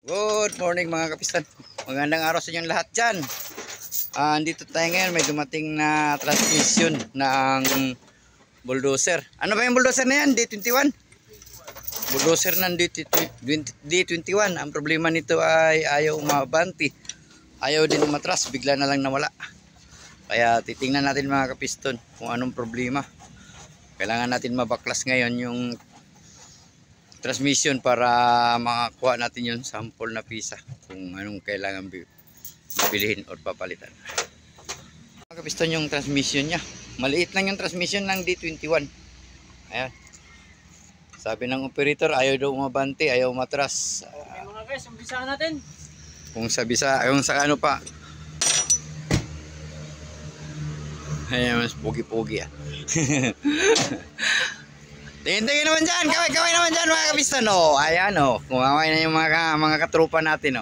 Good morning mga kapistan. Magandang araw sa inyong lahat dyan. Andito tayo ngayon, may dumating na transmission ng bulldozer. Ano ba yung bulldozer na yan? D21? Bulldozer ng D21. Ang problema nito ay ayaw umabanti. Ayaw din umatras, bigla na lang nawala. Kaya titingnan natin mga kapiston kung anong problema. Kailangan natin mabaklas ngayon yung transmission para makakuha natin yung sample na pisa kung anong kailangan bibilihin o papalitan. Mga kapiston, yung transmission nya maliit lang, yung transmission ng D21. Ayan, sabi ng operator ayaw daw umabante, ayaw matras. Okay mga guys, umpisahan natin. Kung sa bisa, yung sa ano pa, ayan, mas pogi-pogi Tingin naman dyan, kaway naman dyan mga kapiston. Ayan kumaway na yung mga katrupa natin.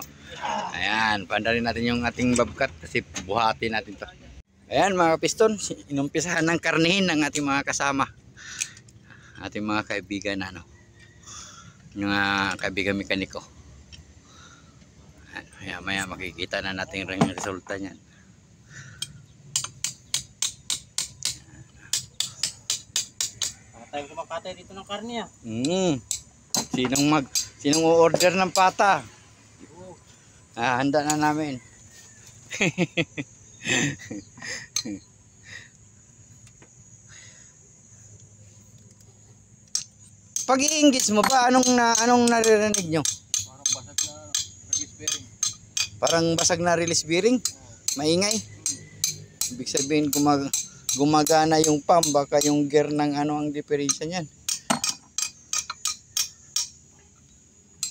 Ayan, pandarin natin yung ating babkat kasi buhati natin to. Ayan mga kapiston, inumpisahan ng karnihin ng ating mga kasama, ating mga kaibigan yung kaibigan mekaniko. Ayan, maya makikita na natin yung resulta niyan. Tayo kumakatay dito ng karne Sinong order ng pata? Handa na namin. Pag i-engage mo ba, anong naririnig nyo? Parang basag na release bearing. Parang basag na release bearing? Maingay? Ibig sabihin gumagana yung pump, baka yung gear ng ang diferensya niyan.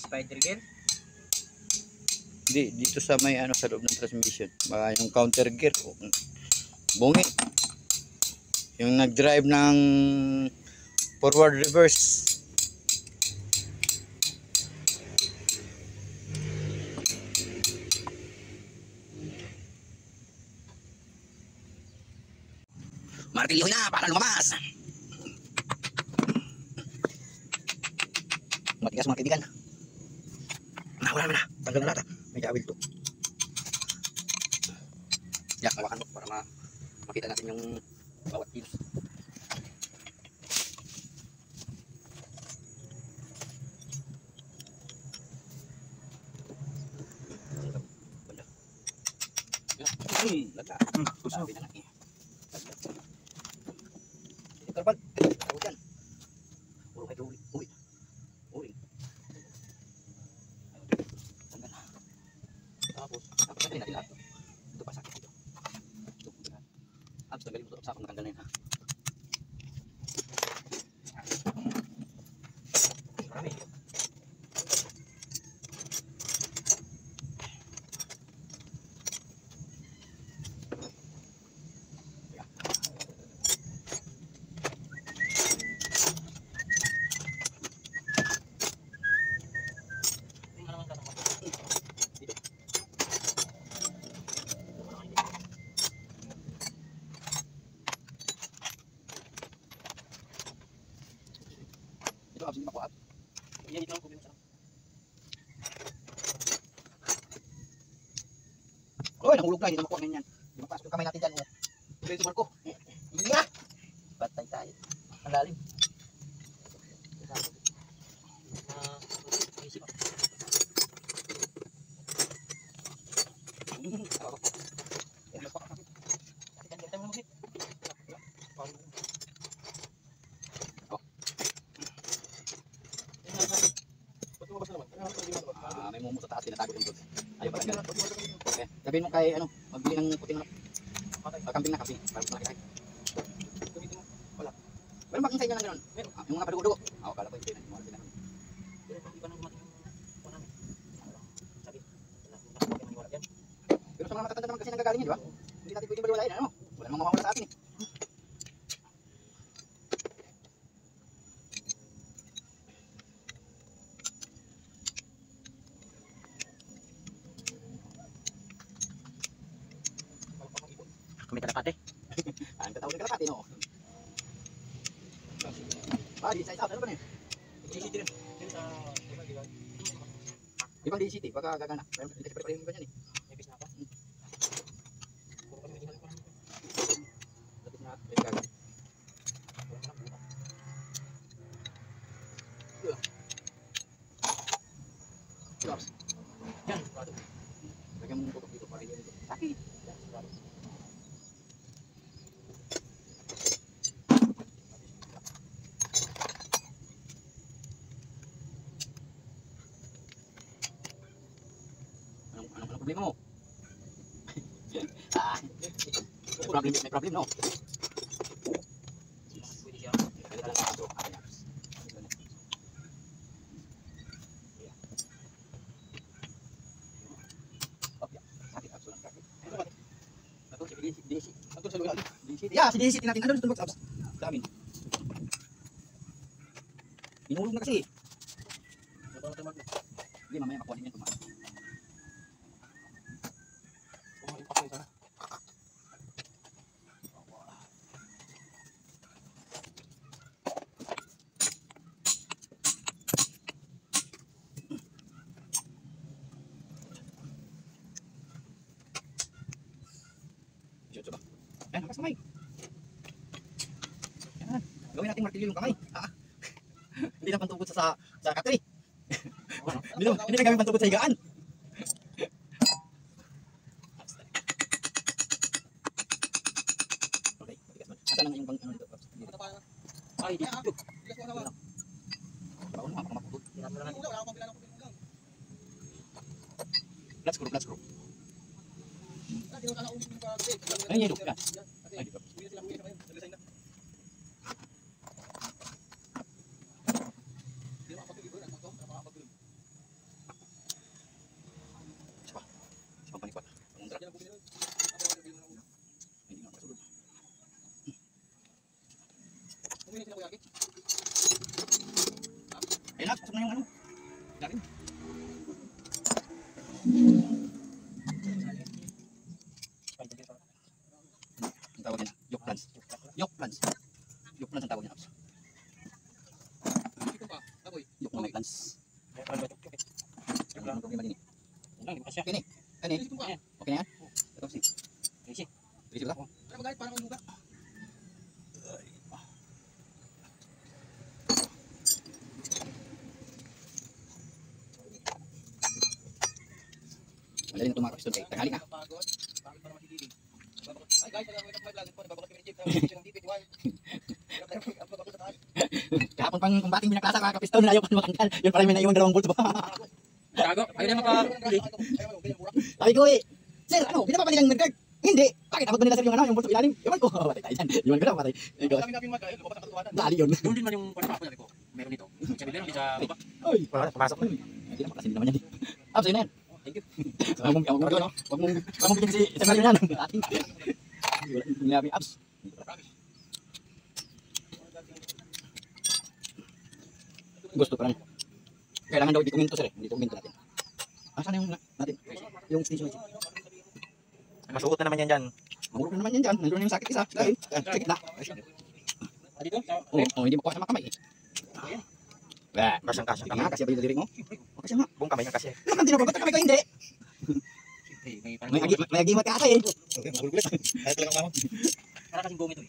Spider gear? Dito sa may sa loob ng transmission. Baka yung counter gear bungi. Yung nag-drive ng forward reverse. Martilyohin na para lumamas. Matigas mga kaibigan. Wala na. Tanggal na lahat. May awil to. Yan, hawakan mo para makita natin yung bawat kilos. Lata. Sabi na nga Terbal, hujan. Puro kayo uwi. Tapos tanggalin natin lahat. Ito pa sakit ito. Tapos tanggalin mo ito sa pangtanggal na yun Marami. Ito abs, hindi makuha. Yan ito lang kumin sa. Oy, nahulog na, hindi na makuha ganyan. Hindi mapasok yung kamay natin dyan. Tuloy si Marco. Yeah! Patay tayo. Ang lalim. May mumu sa taas, tinatago yung doon. Ayaw pa tanggal. Okay. Sabihin mo kay magbili ng puting manok. Kambing na kambing. Para mas malaki. Wala. Meron ba kang sa inyo ng gano'n? Yung mga padugo-dugo. Kala ko hindi na. Mga sila. Pero sa mga matatanda naman kasi nanggagaling yun, di ba? Hindi natin pwede baliwalain. Wala namang mawawala sa atin Kami kalapate. Ang tatawag ng kalapati, no? Di sa isa, ano ba na yun? Di Di ba DCT? Baka gagana. Hindi kasi pare-pareho yung ganyan eh. Ipis na ako. Puro kami original ko lang. Lapit na. Pwede gagana. Wala na lang buka. Drops. Yan, sigurado. Lagyan mo ng tutok dito para hindi dito. Sakit. Yan, sigurado. Anong problema mo? Ah, may problem no? Pwede siya. Pwede ka lang ito. Yeah, si DCT natin. Ano gusto mo sa amin? Inulog na kasi. Hindi, mamaya makuha din yan. Coba. Angkat kamay. Yan. Gawin natin martilyo yung kamay. Hindi na pantubot sa katri. Hindi na gawin pantubot sa higaan. Okay, asan na yung pang ano dito? Ay, dito. Baon mo, baka maputol. Tinatularan. Flat screw. Ano yung yan? Ay, dito. Siapa panipat? Enak, pasok na yung ano. Galing. Ang tawag yan, yoke plants. Yoke plants ang tawag yan. Yoke na may plants. Ang problema din eh. Kini. Okay na yan? Ito si. Risi ba? Madali na tumakap doon kay tanghali na. Kahapon pang kumbating binaklasa mga kapiston, ayaw pa makangkal. Yun pala may naiwan 2 bolts ba? Gago, ayaw na makahuli. Sabi ko eh, sir, ano, binababa nilang nag-guard? Hindi. Bakit abot ba nila sir yung ano, yung bolts sa ilalim? Iwan ko. Patay tayo dyan. Iwan ko na, patay. Dali yun. Doon din man yung panapapo sabi ko. Meron dito. Sabi meron din sa baba. Ay, pumasok na yun. Hindi naman kasi hindi naman yan. Abs, yun na yan. Thank you. Huwag mong bigyan si isang ngayon yan. Ating. Wala yung sinabi, abs. Gusto pa rin. Kailangan daw hindi kuminto sir eh. Hindi kuminto natin. Saan yung natin? Yung station. Masuot na naman yan dyan. Mahulog na naman yan dyan. Nandun na yung sakit isa. Dahil, sakit na. Dito? Oo, hindi makuha sa mga kamay eh. Bah, Kasyang-kasya. sige nga, kasi abay diri mo. O kasi nga. Buong kamay niya kasi. Naman din ako, ba't kamay ko hindi? May agimat ka kasi eh. Para kasing buong ito eh.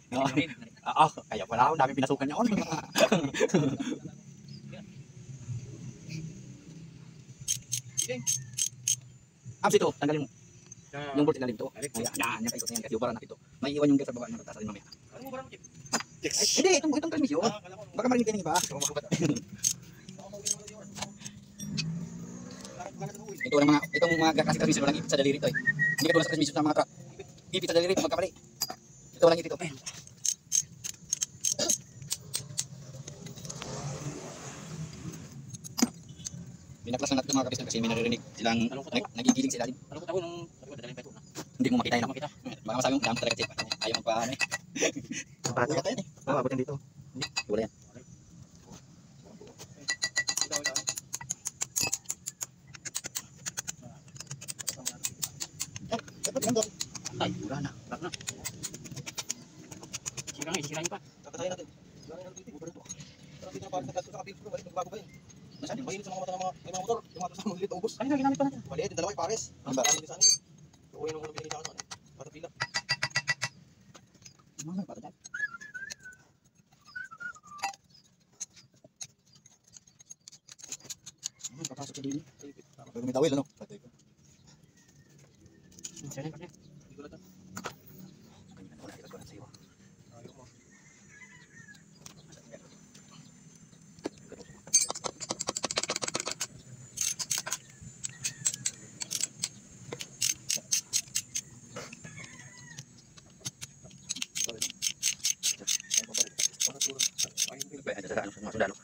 Kaya pala ako, dami pinasukan niya. Abs ito, tanggalin mo. Yung bolt ilalim to. Yan, yan paikot na yan kasi ubaran na ito. May iwan yung gas sa baba na tataas rin mamaya. Hindi, itong transmission. Baka marinig kayo ng iba. Itong mga kasi transmission walang ipit sa daliri to eh. Hindi ka tulad sa transmission sa mga truck. Ipit sa daliri pag magkamali. Ito walang ipit ito. Binaklas na natin mga kapistan kasi may naririnig silang nagigiling sila din. Ano ko tawag nung sabi ko dadalhin pa ito na. Hindi mo makita yun. Makita. Baka masabi mo, dami talaga check. Ayaw mo pa ano eh. Wala tayo eh. Abutin dito. Wala yan. Ay, wala na. Wala na. Sisirain pa. Kakatayin natin. Nasaan yun? Mainit sa mga mata ng mga motor, yung mga Kasama ulit, ubos. Ano ginamit pa natin? Maliit, yung dalawa ay pares. Ang dami din sa akin. Uwi nung unang binigay sa akin. Patapila. Ano ba dyan? Papasok sa din. Pag may tawil, ano? Patay ko. Saan kasi? Hindi ko lang. Kanina ko nakita ko lang sa'yo. Ayaw mo. Ano sa mga sundalo?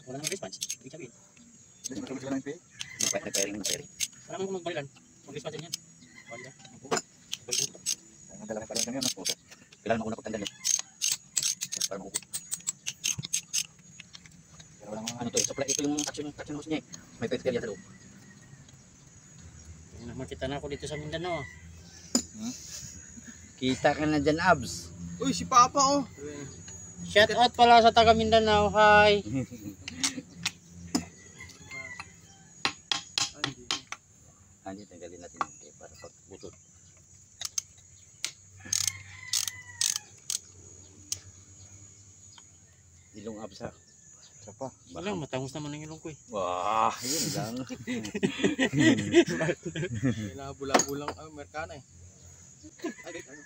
Wala nang response. Ibig sabihin. Nagpairing ng pairing. Wala nang magbalikan. Mag-response din yan. Wala. Ang dalawa pa rin kami, ano? Kailangan mauna ko tanggal eh. Para makuha. Pero wala mga Ano to eh? Supply ito yung action house niya eh. May pet carrier sa loob. Makita na ako dito sa Mindanao. Kita ka na dyan, Abs. Uy, si Papa, oh. Shout out pala sa taga Mindanao. Hi. Hindi, tanggalin natin yung tape para pagbutot. Ilong Abs ha. Isa pa. Wala, matangos naman ang ilong ko eh. Wah, yun lang. Nabula-bula lang ang Amerikana eh. Ay, dito, ano?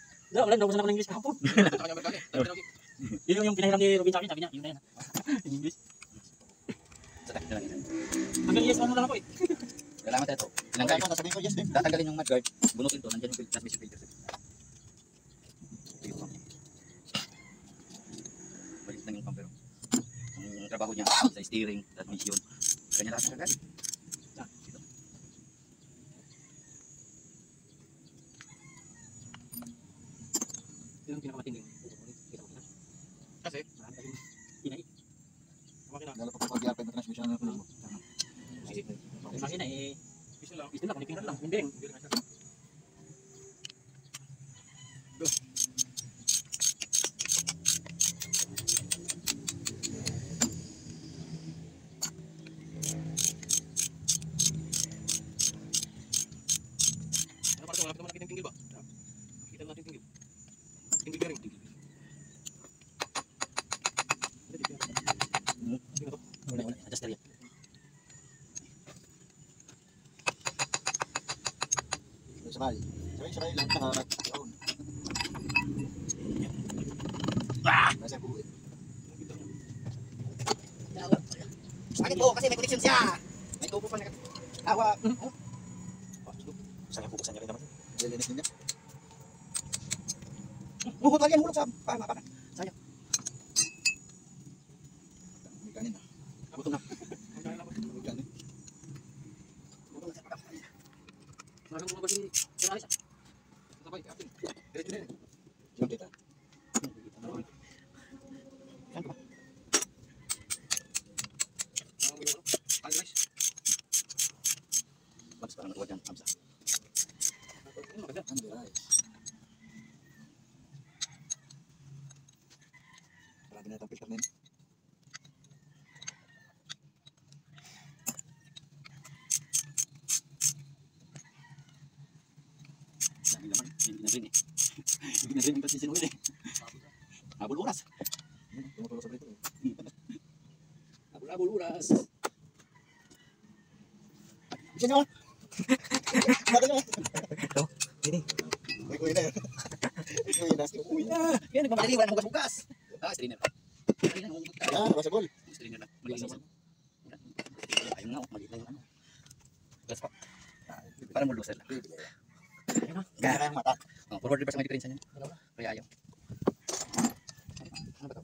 Wala, naubos na ako ng English kahapon. Ito kanya Amerikana eh. Yun yung pinahiram ni Robin sa akin. Sabi niya, yun na yan. In English. Hanggang yes, ano lang ako eh. Kailangan tayo ito. Kaya ito, nasabihin ko, yes, din. Tatanggalin yung mudguard. Bunutin to. Nandiyan yung transmission filter. Dito. Balik lang yung pumper. Ang trabaho niya sa steering, transmission. Kanya lahat ng kagad. Dito. Yun yung pinakamatinding. Kasi, Inay. makina. Lalo pa pag i-apply na transmission na mo. Yung makina eh. Isa lang. Gusto lang, connecting rod lang. Yung bearing. Ano parang malapit naman nakita yung tingil ba? Nakikita natin yung tingil. Tingil bearing. Wala, adjuster yan. Sabay. Sabay lang nakarat. Nasa buhay. Bakit po? Kasi may connection siya. May tubo pa na tawa. Sayang bubuksan niya rin naman. Lilinis din niya. Hugot lagi ang hulog sa pamapakan. Sayang. May kanin na. Gutom na. May kanin. Marang mga basin ni Alis ah. Sabay, kapin. Diretso din. Yung data. Saan ka ba? Andres. Labas parang natuwa dyan. Amsa. Andres. Marami na itong filter na yun. Dami naman. Hindi na rin eh. Hindi na rin yung transmission oil eh. Habol oras. Tumutulong sa brito. Habol oras. Bisa nyo? Mata nyo? Ito. Ini. May kuwi na yun. May kuwi na. Uy na. Yan nagmamadali. Wala nang bukas-bukas. Strainer. Strainer. Basa bol. Strainer na. Malinis. Ayun nga. Maliit na yung ano. Plus pa. Parang bulldozer lang. Gara yung mata. Forward reverse ang diferensya niya. Kaya ayaw. Ano ba ito?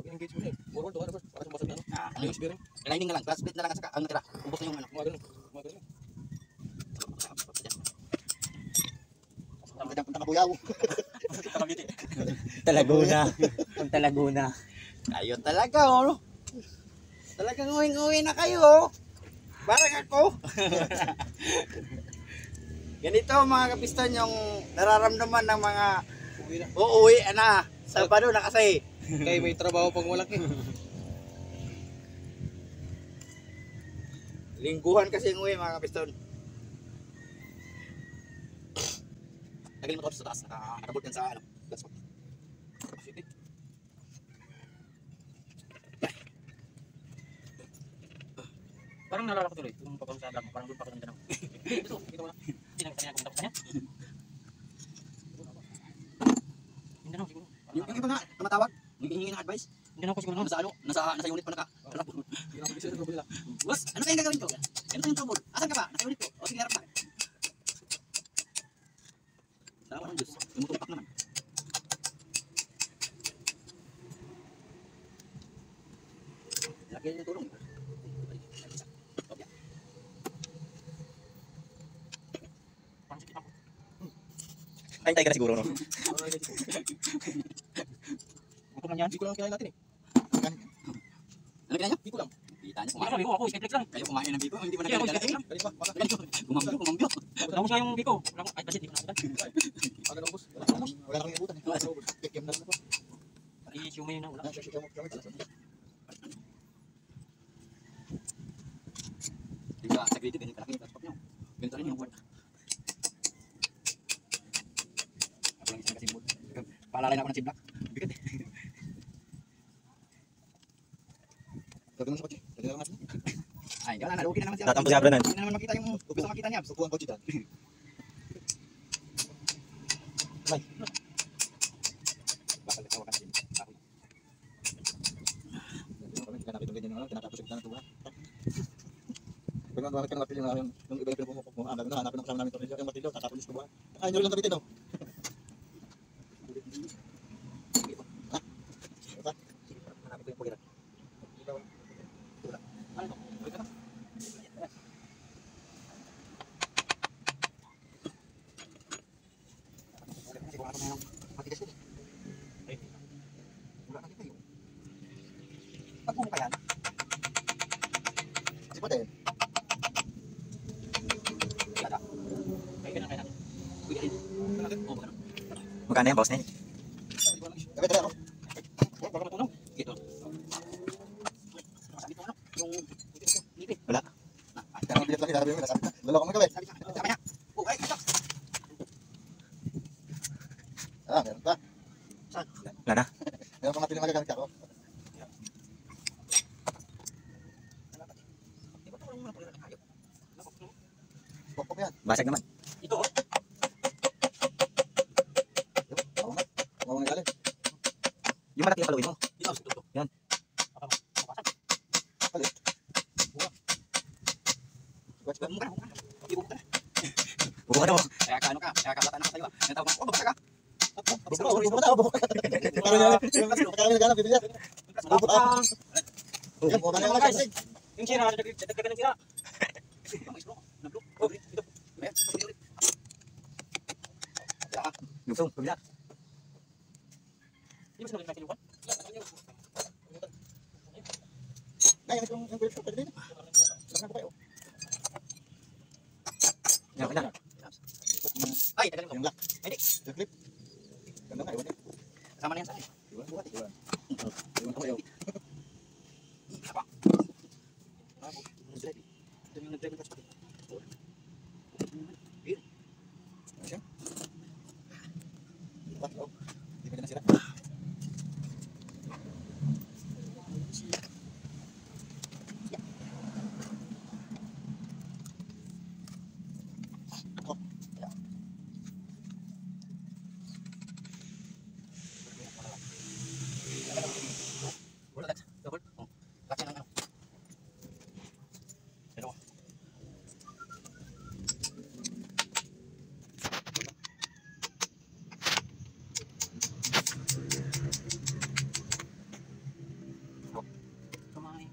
Engage mo na eh. Forward to reverse. Para sumasag na ano. Ano yun? Engage bearing. Lining na lang. Class split na lang at saka ang natira. Ubos na yung ano. Mga ganun. Mga ganun. Punta ka buyaw. Talaguna. Punta Laguna. Kayo talaga, oh. Talagang uwing-uwi na kayo, oh. Parang ako. Ganito mga kapistan yung nararamdaman ng mga Uwi na. uuwi na. Sabado na kasi. Kaya may trabaho pang malaki. Lingguhan kasi yung uwi mga kapiston. Tagalin mo to sa taas. Nakabolt yan sa ano. That's what. Shit eh. Parang nalala ko tuloy. Kung papang sa vlog mo. Parang doon pa ko nandiyan ako. Ito. Ito mo na. Hindi na kanya pumunta ko kanya. Hindi na siguro. Yung iba nga, tumatawag. Hihingi ng advice. Hindi na ako siguro. Nasa ano? Nasa unit pa naka. Boss, ano kayang gagawin ko? Ganito yung trouble. Asan ka ba? Nasa unit ko. O sige, harap na. Tawa ng Diyos. Tumutumpak naman. Lagyan yung tulong. Parang sakit ako. Kain tayo ka na siguro, no? Gutom lang yan. Hindi ko lang kinain natin eh. Ano kaya niya? Hindi ko lang. Kita niya Hindi ko kumain. lang. Ako, skate lang. Kayo kumain ng biko. Hindi mo na Hindi ako kaya skate lang. Kumambyo, kumambyo. Tapos nga yung biko. Ay, kasi hindi ko nakutan. Wala na kami ibutan eh. Kikim na rin ako. I-siumay na ulang. Diba, sa grade, ganito kalaki yung laptop niyo. Ganito rin yung word. Ako lang isang kasimbol. Paalalay na ako ng simplak. Bigat eh. Gagawin mo sa kotse. Gagawin na natin. Ay, wala na. Okay na naman siya. Tatampo si Abra na. Hindi na naman makita yung gusto makita niya. Sukuhan kotse dyan. Bakal na tawa ka natin. Kahoy. Kinakapit yung ganyan yung ano. Kinakapit yung ganyan yung pag nanawanag ka ng matilyo na yung iba yung pinapumukok mo, hanapin ang kasama namin tornilyo, yung matilyo, kakapulis ko ba? Ay, nyo rin lang gabitin, no? Hanapin ko yung puliran. Ano to? Ulit ka na? Kasi kung ano na yung matigas ko. Wala na kita yun. Pag bumuka yan, Kasi pwede. wala. Kaya natin. Pwede rin. Wala natin. Oo, baka na. Magkano yan, boss na yun? Gabi tayo, no? Baka matunaw. Dito. Sabi ko ano? Yung ngipin. Wala. Sabi Bilit lang kita, sabi mo, loloko mo gabi. niya. Oh, ay, ito. Ah, meron pa. Wala na. Meron pa matilyo magagamit ako. Di ba ito walang mga puliran ng hayop? Pokpok yan. Basag naman. Ito oh. Oo nga. Oo nga galing. Yung malaki yung paluin mo. Dito, dito. Yan. Bumuka na, bumuka na. Okay, bumuka na. Buka na mo. Kaya ka ano ka? Kaya ka lata na tayo. Ang tawag mo, oh, babasa ka. Bubuk na, bubuk. Parang yan. Pagkakami naghanap, bibili yan. Bubuk ah. Yan, bubuk na Guys, lang. yung sira, dadagdagan ng sira. Ang islo, nablo. Oh, dito. Ayan, ulit. Kaya ka. Lugsong. Pagila. Di ba sinunod natin yung kan? Ngayon, yung kulit ko pwede din. Lakas ko kayo. Yan, kailan. Ay, tagal mo. Yung black. Hindi. Yung clip. Ganda nga, iwan niya. Sama na yan sa akin. Iwan buhat, iwan. Iwan ko kayo. Apa? Ito yung nag-drive ng touchpad. Ano siya? Diba? Oh. Di ba na sila? Wala that. Double. Oh. Lakyan ng ano. Dalawa. Kamay.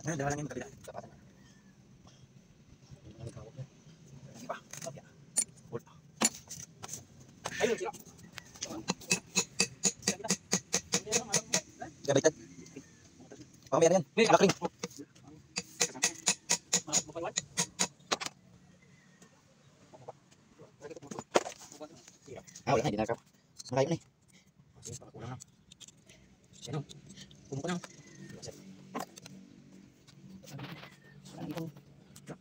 Ano, dalawa lang yung magkabila. Tapatan na. Ang tawag niya. Sige pa. Kopya. Ayun, sira. Kaya baliktad. Oh, meron yan. Black ring. Ah, wala na. Hindi na nakap. Malayo na eh. Ano? Pumo ko na.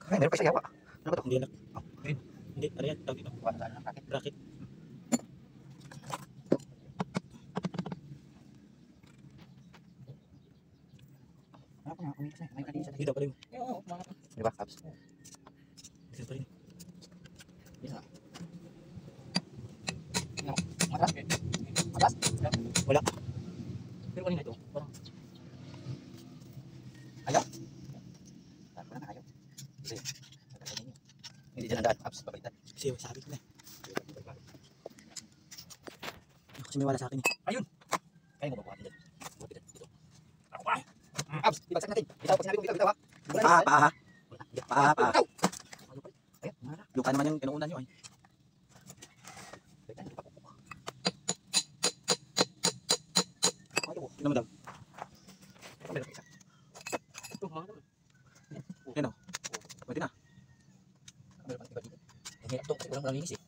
Ay, meron pa siya yawa. Ano ba to? Hindi anak. Hindi, ano yan? Tawag dito. Bracket. Ano ko nga, umikas na. May kanina sa Dito pala yun. Oo, mga Di ba, Abs? Dito pa rin. Matras? Matras? Wala. pero kanina ito. Parang Ayaw? Wala na ayaw. Kasi, hindi dyan ang daan, Abs, babalitan. Kasi sabi ko na. Kasi may wala sa akin eh. Kaya mo ba buhatin dyan? Buhatin dyan, dito. ako pa. Abs, ibagsak natin. Bitaw, pag sinabi ko bitaw, bitaw ha. Paa ha? Paa. Bitaw! Ayun, mga na. Lupa naman yung kinuunan nyo eh. Balitan, hindi pa kukuha. Yun naman daw. Meron pa isa. Ito, mga naman. Pwede na. Meron pa iba dito. Ang hirap to kasi walang linis eh.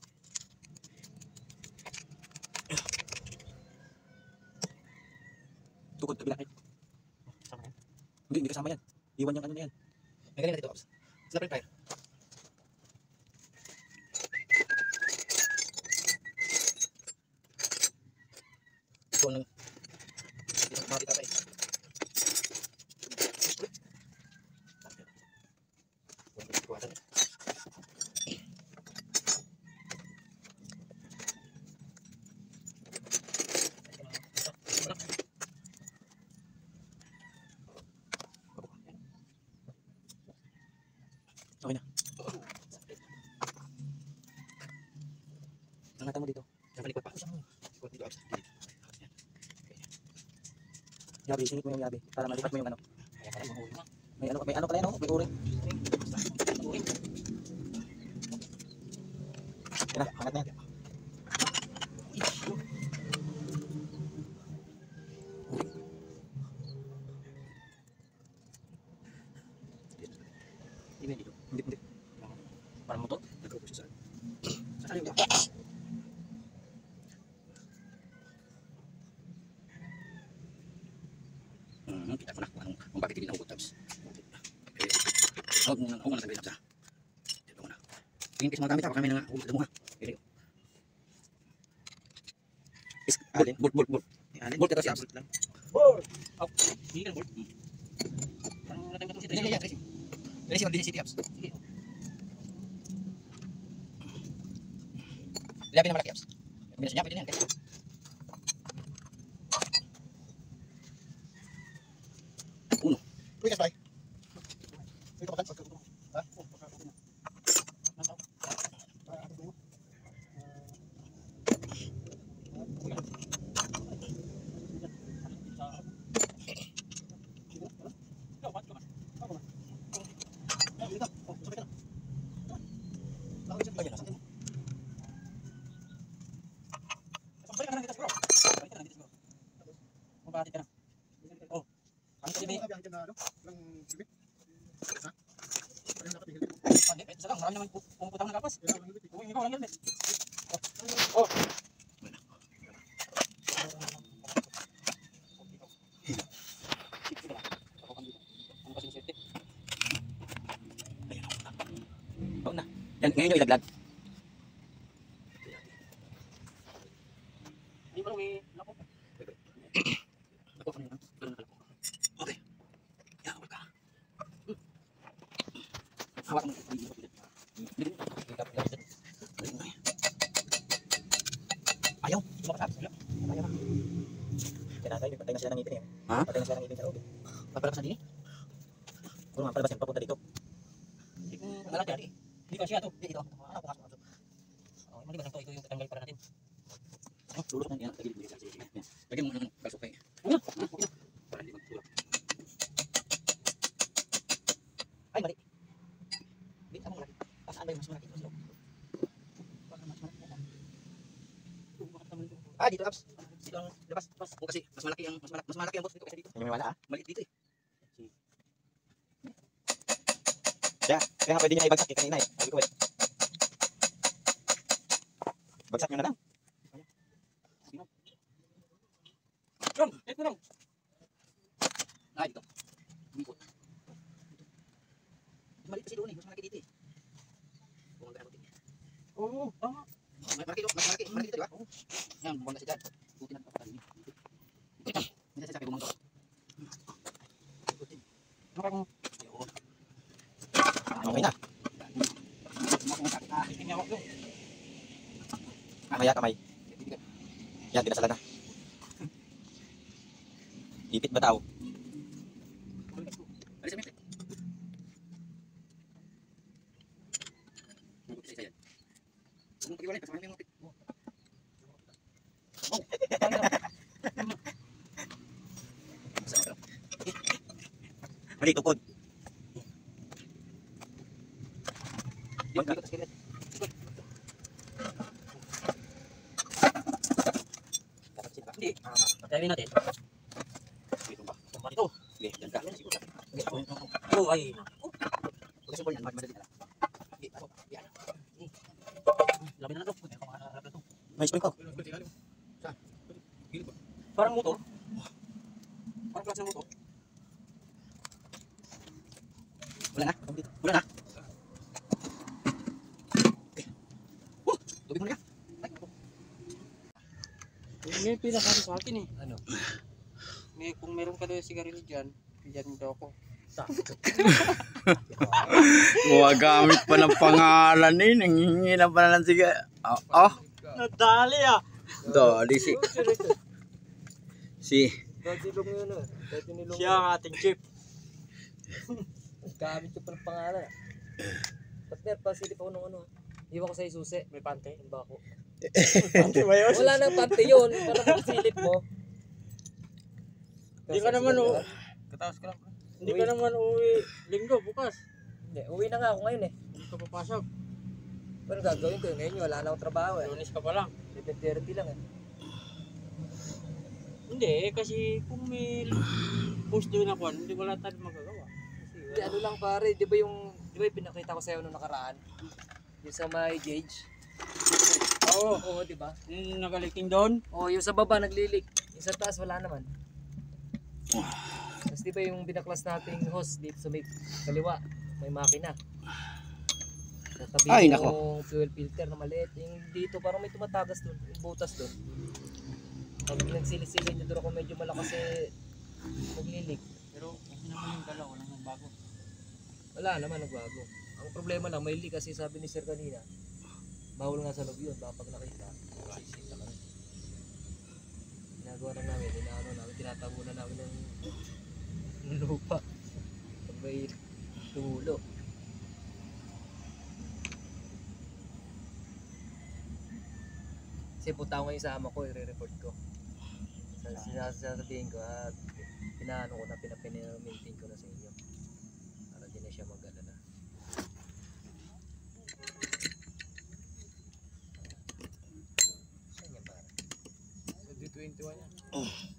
Tukod kabila. Sama yan. Hindi kasama yan. Iwan yung ano na yan. May galing na dito, Abs. Snap ring fire. Ito nang dito mga bita pa eh. Kuwatan. Okay na. Angatan mo dito. Sa palikot pa. Ikot dito, Abs. Yabi, singit mo yung yabi. Para malipat mo yung ano. Kaya pala mahuli na. May ano pala yan, oh. May uring. Uring. Yan na, angat na yan. Di ba dito? Hindi. Parang motor. Nagkaupo siya saan. Saan yung Kita ko na kung bakit hindi nahugot, Abs. Huwag mo na sabihin, Abs, ha. Tignan ko na. Tingin kasi mga gamit, ha. Baka may nangahugot sa mo, ha. Okay. Alin? Bolt. Bolt ito si Abs. Hindi ka board. Parang natin ko si Yan, yan, Tracy. Tracy, mag-DC City, Abs. Ilapin na malaki, Abs. Binas niya, pwede na yan. Uy, kas, bye. Ito pa kan. Ha? Mabati ka na. Oh. Ang kasi may isa lang, marami naman pumupunta ng kapas. Uy, ikaw lang helmet. Oo na. Yan, ngayon yung ilaglag. Hindi pa may lapok. Okay. Yawal ka. Hawak mo. Ayaw. Sumakas. Ayaw na. Tinatay, patay na sila ng ngipin eh. Ha? Patay na sila ng ngipin sa loob. Papalabas na din eh. Puro nga palabas yan, papunta dito. Malaki ati. Hindi ka siya to. Ito. Ano, pumasok na ito. Oh, mali ba ito yung tatanggal para natin. Lulusok na yan. Sige. Lagyan mo ng kalsok kayo. Ano? Para hindi magtulak. Ay, mali. Hindi, saan mo malaki? Saan ba yung mas malaki? Mas loob. Baka mas malaki yan. Ah, dito, Abs. Dito ang labas. O kasi mas malaki ang boss dito kaysa dito. Hindi may wala ah. Maliit dito eh. Kaya nga pwede niya ibagsak eh, kanina eh. Sabi ko eh. Bagsak nyo na lang. Ron, ito lang. Ay, dito. Umikot. Maliit kasi doon eh. Mas malaki dito eh. Buwan ka na buti. Oo, tama. Malaki dito, di ba? Yan, buwan kasi dyan. Buti na kapatid. Hindi sa sabi buwan ka. Parang Okay na. tinawag ko. Kamay. Yan, dinasalan na. Ipit ba tao? Alis kami. Kung pag-iwalay, kasama namin yung ipit. Mali, tupod. Hindi. Patayin natin. Tumba dito. Sige, dyan ka. Oo, ay. Kasi po yan, madali na lang. Labi na na to. May spring ko. Parang motor. Parang klase ng motor. Wala na. Wala na. Tubig mo na yan. May pinakaano sa akin eh. Ano? Kung meron ka daw yung sigarilyo dyan, bigyan mo daw ako. Gumagamit pa ng pangalan eh. Nanghihingi na pa na ng siga. Nadali ah! Dali si Siya ang ating chief. Gamit ko pa ng pangalan. Partner, pasilip ako ng ano. Iwan ko sa isusi. May pante. Ang bako. Pante ba yun? Wala nang pante yun. Parang pasilip mo. Hindi ka naman Katawas ka lang. Hindi ka naman uwi linggo bukas. Hindi, uwi na nga ako ngayon eh. Hindi ka papasok. Pero gagawin ko yun. Ngayon wala na akong trabaho eh. Lunes ka pa lang. 7:30 lang eh. Hindi, kasi kung may post doon ako, hindi wala tayong magagawa. Hindi, ano lang pare. Di ba yung pinakita ko sa'yo nung nakaraan? Yung sa may gauge. Oo. Oo, di ba? Yung nagaliking doon. Oo, yung sa baba naglilik. Yung sa taas wala naman. Tapos di ba yung binaklas nating hose dito sa may kaliwa, may makina. Sa tabi Ay, ng nako. fuel filter na maliit. Yung dito parang may tumatagas doon, yung butas doon. Pag nagsilisili nyo doon ako medyo malakas eh, naglilik. Pero kasi naman yung dalawa, walang nagbago. Wala naman nagbago. Ang problema lang, may leak kasi sabi ni Sir kanina. Bawal nga sa loob yun, baka pag nakita, sisita kami. Ginagawa na namin, tinatabunan namin ng lupa. Pag may tumulo. Kasi punta ko ngayon sa ama ko, i-report ko. Sasabihin ko at pinaano ko na, pinapinamaintain ko na sa inyo. Para di na siya mag-alala. Saan yan para? Sa D21 yan.